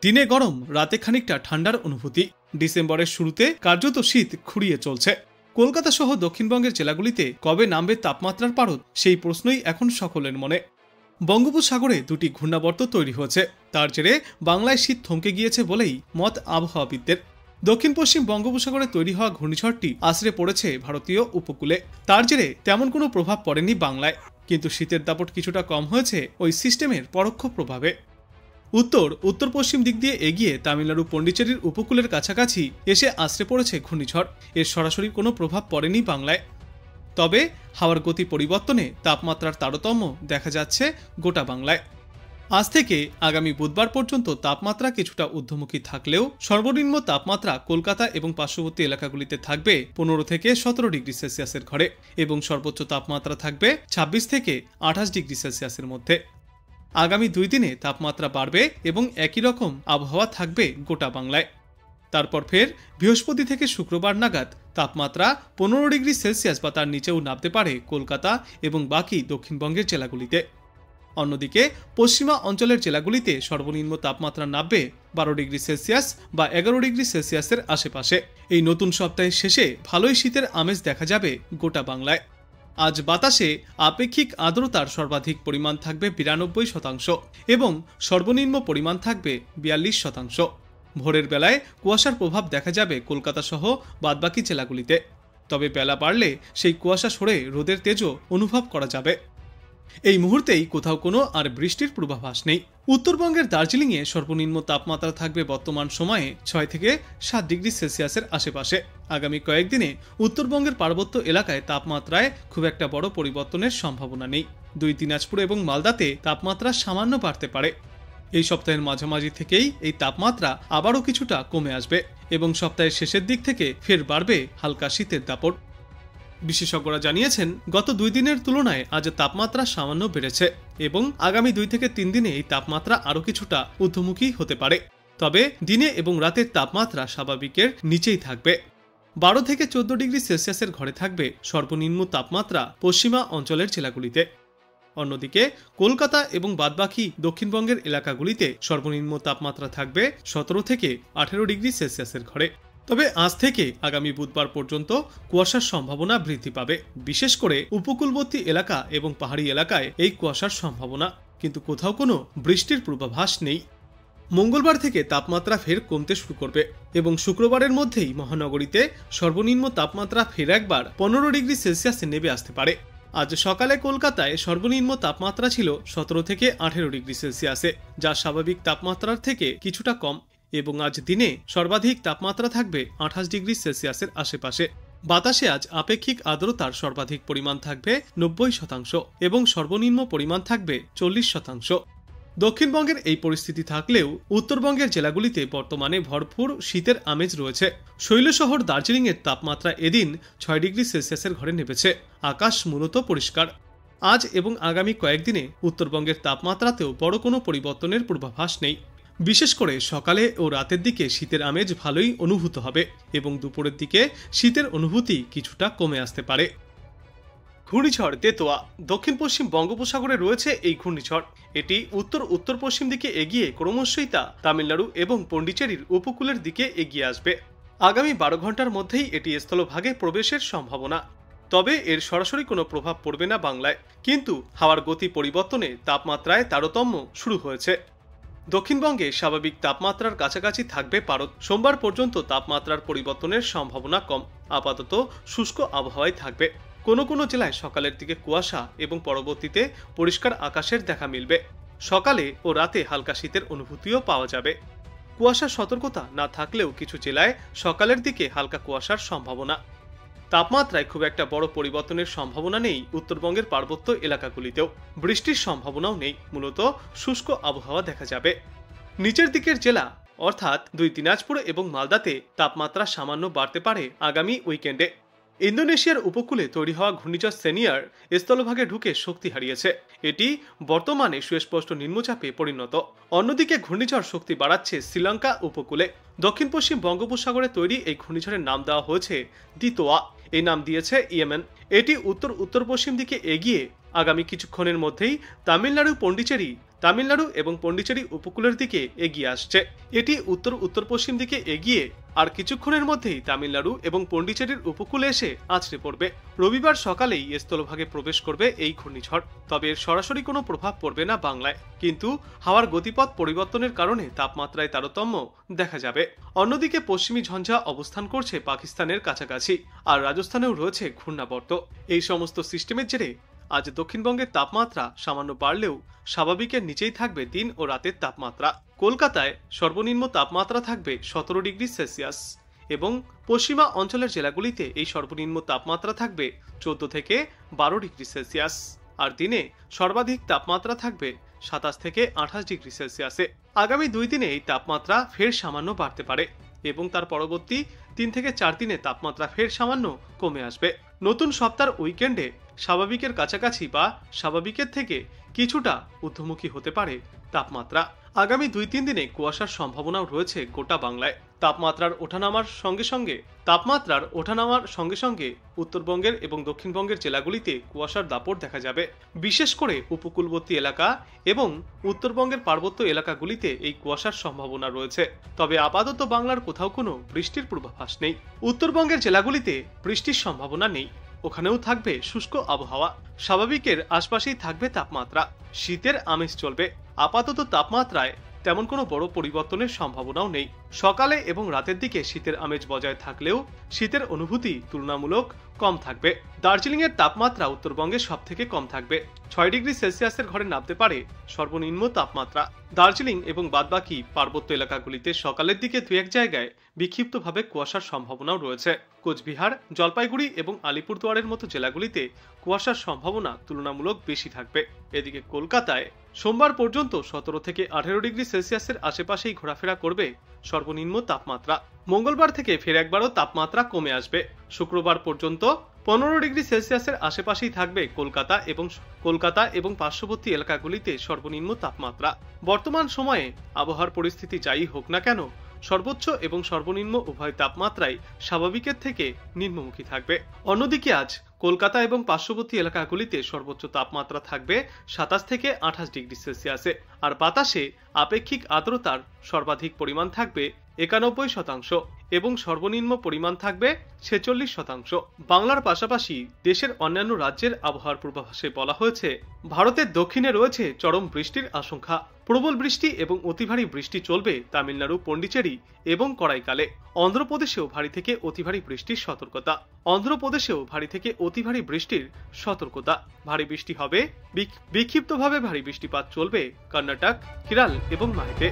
দিনে গরম, রাতে খানিকটা ঠান্ডার অনুভূতি। ডিসেম্বরের শুরুতে কার্যত শীত খুঁড়িয়ে চলছে। কলকাতা সহ দক্ষিণবঙ্গের জেলাগুলিতে কবে নামবে তাপমাত্রার পারদ, সেই প্রশ্নই এখন সকলের মনে। বঙ্গোপসাগরে দুটি ঘূর্ণাবর্ত তৈরি হয়েছে, তার জেরে বাংলায় শীত থমকে গিয়েছে বলেই মত আবহাওয়াবিদদের। দক্ষিণ পশ্চিম বঙ্গোপসাগরে তৈরি হওয়া ঘূর্ণিঝড়টি আছড়ে পড়েছে ভারতীয় উপকূলে। তার জেরে তেমন কোনো প্রভাব পড়েনি বাংলায়, কিন্তু শীতের দাপট কিছুটা কম হয়েছে ওই সিস্টেমের পরোক্ষ প্রভাবে। উত্তর পশ্চিম দিক দিয়ে এগিয়ে তামিলনাড়ু পন্ডিচেরির উপকূলের কাছাকাছি এসে আছড়ে পড়েছে ঘূর্ণিঝড়। এর সরাসরি কোনো প্রভাব পড়েনি বাংলায়। তবে হাওয়ার গতি পরিবর্তনে তাপমাত্রার তারতম্য দেখা যাচ্ছে গোটা বাংলায়। আজ থেকে আগামী বুধবার পর্যন্ত তাপমাত্রা কিছুটা ঊর্ধ্বমুখী থাকলেও সর্বনিম্ন তাপমাত্রা কলকাতা এবং পার্শ্ববর্তী এলাকাগুলিতে থাকবে 15 থেকে 17 ডিগ্রি সেলসিয়াসের ঘরে এবং সর্বোচ্চ তাপমাত্রা থাকবে 26 থেকে 28 ডিগ্রি সেলসিয়াসের মধ্যে। আগামী 2 দিনে তাপমাত্রা বাড়বে এবং একই রকম আবহাওয়া থাকবে গোটা বাংলায়। তারপর ফের বৃহস্পতি থেকে শুক্রবার নাগাদ তাপমাত্রা 15 ডিগ্রি সেলসিয়াস বা তার নিচেও নামতে পারে কলকাতা এবং বাকি দক্ষিণবঙ্গের জেলাগুলিতে। অন্যদিকে পশ্চিমা অঞ্চলের জেলাগুলিতে সর্বনিম্ন তাপমাত্রা নামবে 12 ডিগ্রি সেলসিয়াস বা 11 ডিগ্রি সেলসিয়াসের আশেপাশে। এই নতুন সপ্তাহের শেষে ভালোই শীতের আমেজ দেখা যাবে গোটা বাংলায়। আজ বাতাসে আপেক্ষিক আর্দ্রতার সর্বাধিক পরিমাণ থাকবে 92% এবং সর্বনিম্ন পরিমাণ থাকবে 42%। ভোরের বেলায় কুয়াশার প্রভাব দেখা যাবে কলকাতা সহ বাদবাকি জেলাগুলিতে। তবে বেলা বাড়লে সেই কুয়াশা সরে রোদের তেজও অনুভব করা যাবে। এই মুহূর্তেই কোথাও কোনো আর বৃষ্টির পূর্বাভাস নেই। উত্তরবঙ্গের দার্জিলিংয়ে সর্বনিম্ন তাপমাত্রা থাকবে বর্তমান সময়ে 6 থেকে 7 ডিগ্রি সেলসিয়াসের আশেপাশে। আগামী কয়েকদিনে উত্তরবঙ্গের পার্বত্য এলাকায় তাপমাত্রায় খুব একটা বড় পরিবর্তনের সম্ভাবনা নেই। 2 দিনাজপুর এবং মালদাতে তাপমাত্রা সামান্য বাড়তে পারে। এই সপ্তাহের মাঝামাঝি থেকেই এই তাপমাত্রা আবারও কিছুটা কমে আসবে এবং সপ্তাহের শেষের দিক থেকে ফের বাড়বে হালকা শীতের দাপট। বিশেষজ্ঞরা জানিয়েছেন, গত 2 দিনের তুলনায় আজ তাপমাত্রা সামান্য বেড়েছে এবং আগামী 2 থেকে 3 দিনে এই তাপমাত্রা আরও কিছুটা ঊর্ধ্বমুখী হতে পারে। তবে দিনে এবং রাতের তাপমাত্রা স্বাভাবিকের নিচেই থাকবে। 12 থেকে 14 ডিগ্রি সেলসিয়াসের ঘরে থাকবে সর্বনিম্ন তাপমাত্রা পশ্চিমা অঞ্চলের জেলাগুলিতে। অন্যদিকে কলকাতা এবং বাদবাকি দক্ষিণবঙ্গের এলাকাগুলিতে সর্বনিম্ন তাপমাত্রা থাকবে 17 থেকে 18 ডিগ্রি সেলসিয়াসের ঘরে। তবে আজ থেকে আগামী বুধবার পর্যন্ত কুয়াশার সম্ভাবনা বৃদ্ধি পাবে। বিশেষ করে উপকূলবর্তী এলাকা এবং পাহাড়ি এলাকায় এই কুয়াশার সম্ভাবনা, কিন্তু কোথাও কোনো বৃষ্টির পূর্বাভাস নেই। মঙ্গলবার থেকে তাপমাত্রা ফের কমতে শুরু করবে এবং শুক্রবারের মধ্যেই মহানগরীতে সর্বনিম্ন তাপমাত্রা ফের একবার 15 ডিগ্রি সেলসিয়াসে নেমে আসতে পারে। আজ সকালে কলকাতায় সর্বনিম্ন তাপমাত্রা ছিল 17 থেকে 18 ডিগ্রি সেলসিয়াসে, যা স্বাভাবিক তাপমাত্রার থেকে কিছুটা কম, এবং আজ দিনে সর্বাধিক তাপমাত্রা থাকবে 28 ডিগ্রি সেলসিয়াসের আশেপাশে। বাতাসে আজ আপেক্ষিক আর্দ্রতার সর্বাধিক পরিমাণ থাকবে 90% এবং সর্বনিম্ন পরিমাণ থাকবে 40%। দক্ষিণবঙ্গের এই পরিস্থিতি থাকলেও উত্তরবঙ্গের জেলাগুলিতে বর্তমানে ভরপুর শীতের আমেজ রয়েছে। শৈলশহর দার্জিলিংয়ের তাপমাত্রা এদিন 6 ডিগ্রি সেলসিয়াসের ঘরে নেমেছে। আকাশ মূলত পরিষ্কার। আজ এবং আগামী কয়েকদিনে উত্তরবঙ্গের তাপমাত্রাতেও বড় কোনো পরিবর্তনের পূর্বাভাস নেই। বিশেষ করে সকালে ও রাতের দিকে শীতের আমেজ ভালোই অনুভূত হবে এবং দুপুরের দিকে শীতের অনুভূতি কিছুটা কমে আসতে পারে। ঘূর্ণিঝড় তেতোয়া দক্ষিণ পশ্চিম বঙ্গোপসাগরে রয়েছে এই ঘূর্ণিঝড়। এটি উত্তর পশ্চিম দিকে এগিয়ে ক্রমশই তা তামিলনাড়ু এবং পন্ডিচেরির উপকূলের দিকে এগিয়ে আসবে। আগামী 12 ঘন্টার মধ্যেই এটি স্থলভাগে প্রবেশের সম্ভাবনা। তবে এর সরাসরি কোনো প্রভাব পড়বে না বাংলায়, কিন্তু হাওয়ার গতি পরিবর্তনে তাপমাত্রায় তারতম্য শুরু হয়েছে। দক্ষিণবঙ্গে স্বাভাবিক তাপমাত্রার কাছাকাছি থাকবে পারদ। সোমবার পর্যন্ত তাপমাত্রার পরিবর্তনের সম্ভাবনা কম। আপাতত শুষ্ক আবহাওয়ায় থাকবে। কোনো কোনো জেলায় সকালের দিকে কুয়াশা এবং পরবর্তীতে পরিষ্কার আকাশের দেখা মিলবে। সকালে ও রাতে হালকা শীতের অনুভূতিও পাওয়া যাবে। কুয়াশার সতর্কতা না থাকলেও কিছু জেলায় সকালের দিকে হালকা কুয়াশার সম্ভাবনা। তাপমাত্রায় খুব একটা বড় পরিবর্তনের সম্ভাবনা নেই উত্তরবঙ্গের পার্বত্য এলাকাগুলিতেও। বৃষ্টির সম্ভাবনাও নেই, মূলত শুষ্ক আবহাওয়া দেখা যাবে। নিচের দিকের জেলা অর্থাৎ 2 দিনাজপুর এবং মালদাতে তাপমাত্রা সামান্য বাড়তে পারে আগামী উইকেন্ডে। ইন্দোনেশিয়ার উপকূলে তৈরি হওয়া ঘূর্ণিঝড় সেনিয়ার স্থলভাগে ঢুকে শক্তি হারিয়েছে। এটি বর্তমানে সুস্পষ্ট নিম্নচাপে পরিণত। অন্যদিকে ঘূর্ণিঝড় শক্তি বাড়াচ্ছে শ্রীলঙ্কা উপকূলে। দক্ষিণ পশ্চিম বঙ্গোপসাগরে তৈরি এই ঘূর্ণিঝড়ের নাম দেওয়া হয়েছে দিতোয়া। এই নাম দিয়েছে ইয়েমেন। এটি উত্তর পশ্চিম দিকে এগিয়ে আগামী কিছুক্ষণের মধ্যেই তামিলনাড়ু এবং পন্ডিচেরি উপকূলের দিকে এগিয়ে আসছে। এটি উত্তর পশ্চিম দিকে এগিয়ে আর কিছুক্ষণের মধ্যেই তামিলনাড়ু এবং পন্ডিচেরির উপকূলে এসে আছড়ে পড়বে। রবিবার সকালেই স্থলভাগে প্রবেশ করবে এই ঘূর্ণিঝড়। তবে এর সরাসরি কোনো প্রভাব পড়বে না বাংলায়, কিন্তু হাওয়ার গতিপথ পরিবর্তনের কারণে তাপমাত্রায় তারতম্য দেখা যাবে। অন্যদিকে পশ্চিমী ঝঞ্ঝা অবস্থান করছে পাকিস্তানের কাছাকাছি, আর রাজস্থানেও রয়েছে ঘূর্ণাবর্ত। এই সমস্ত সিস্টেমের জেরে আজ দক্ষিণবঙ্গের তাপমাত্রা সামান্য বাড়লেও স্বাভাবিকের নিচেই থাকবে দিন ও রাতের তাপমাত্রা। কলকাতায় সর্বনিম্ন তাপমাত্রা থাকবে 17 ডিগ্রি সেলসিয়াস এবং পশ্চিমা অঞ্চলের জেলাগুলিতে এই সর্বনিম্ন তাপমাত্রা থাকবে 14 থেকে 12 ডিগ্রি সেলসিয়াস, আর দিনে সর্বাধিক তাপমাত্রা থাকবে 27 থেকে 28 ডিগ্রি সেলসিয়াসে। আগামী 2 দিনে এই তাপমাত্রা ফের সামান্য বাড়তে পারে এবং তার পরবর্তী 3 থেকে 4 দিনে তাপমাত্রা ফের সামান্য কমে আসবে। নতুন সপ্তাহের উইকেন্ডে স্বাভাবিকের কাছাকাছি বা স্বাভাবিকের থেকে কিছুটা ঊর্ধ্বমুখী হতে পারে তাপমাত্রা। আগামী 2-3 দিনে কুয়াশার সম্ভাবনাও রয়েছে গোটা বাংলায়। তাপমাত্রার ওঠানামার সঙ্গে সঙ্গে উত্তরবঙ্গের এবং দক্ষিণবঙ্গের জেলাগুলিতে কুয়াশার দাপট দেখা যাবে। বিশেষ করে উপকূলবর্তী এলাকা এবং উত্তরবঙ্গের পার্বত্য এলাকাগুলিতে এই কুয়াশার সম্ভাবনা রয়েছে। তবে আপাতত বাংলার কোথাও কোনো বৃষ্টির পূর্বাভাস নেই। উত্তরবঙ্গের জেলাগুলিতে বৃষ্টির সম্ভাবনা নেই, ওখানেও থাকবে শুষ্ক আবহাওয়া। স্বাভাবিকের আশপাশেই থাকবে তাপমাত্রা। শীতের আমেজ চলবে। আপাতত তাপমাত্রায় তেমন কোনো বড় পরিবর্তনের সম্ভাবনাও নেই। সকালে এবং রাতের দিকে শীতের আমেজ বজায় থাকলেও শীতের অনুভূতি তুলনামূলক কম থাকবে। দার্জিলিং এর তাপমাত্রা উত্তরবঙ্গে সব থেকে কম থাকবে। 6 ডিগ্রি সেলসিয়াসের ঘরে নামতে পারে সর্বনিম্ন তাপমাত্রা। দার্জিলিং এবং বাদবাকি পার্বত্য এলাকাগুলিতে সকালের দিকে 2-1 জায়গায় বিক্ষিপ্তভাবে কুয়াশার সম্ভাবনাও রয়েছে। কোচবিহার, জলপাইগুড়ি এবং আলিপুরদুয়ারের মতো জেলাগুলিতে কুয়াশার সম্ভাবনা তুলনামূলক বেশি থাকবে। এদিকে কলকাতায় সোমবার পর্যন্ত 17 থেকে 18 ডিগ্রি সেলসিয়াসের আশেপাশেই ঘোরাফেরা করবে সর্বনিম্ন তাপমাত্রা। মঙ্গলবার থেকে ফের একবারও তাপমাত্রা কমে আসবে। শুক্রবার পর্যন্ত 15 ডিগ্রি সেলসিয়াসের আশেপাশেই থাকবে কলকাতা এবং পার্শ্ববর্তী এলাকাগুলিতে সর্বনিম্ন তাপমাত্রা। বর্তমান সময়ে আবহাওয়ার পরিস্থিতি যাই হোক না কেন, সর্বোচ্চ এবং সর্বনিম্ন উভয় তাপমাত্রাই স্বাভাবিকের থেকে নিম্নমুখী থাকবে। অন্যদিকে আজ কলকাতা এবং পার্শ্ববর্তী এলাকাগুলিতে সর্বোচ্চ তাপমাত্রা থাকবে 27 থেকে 28 ডিগ্রি সেলসিয়াসে, আর বাতাসে আপেক্ষিক আর্দ্রতার সর্বাধিক পরিমাণ থাকবে 91% এবং সর্বনিম্ন পরিমাণ থাকবে 46%। বাংলার পাশাপাশি দেশের অন্যান্য রাজ্যের আবহাওয়ার পূর্বাভাসে বলা হয়েছে, ভারতের দক্ষিণে রয়েছে চরম বৃষ্টির আশঙ্কা। প্রবল বৃষ্টি এবং অতি ভারী বৃষ্টি চলবে তামিলনাড়ু, পন্ডিচেরি এবং করাইকালে। অন্ধ্রপ্রদেশেও ভারী থেকে অতি ভারী বৃষ্টির সতর্কতা। ভারী বৃষ্টি হবে, বিক্ষিপ্তভাবে ভারী বৃষ্টিপাত চলবে কর্ণাটক, কেরল এবং মাহেতে।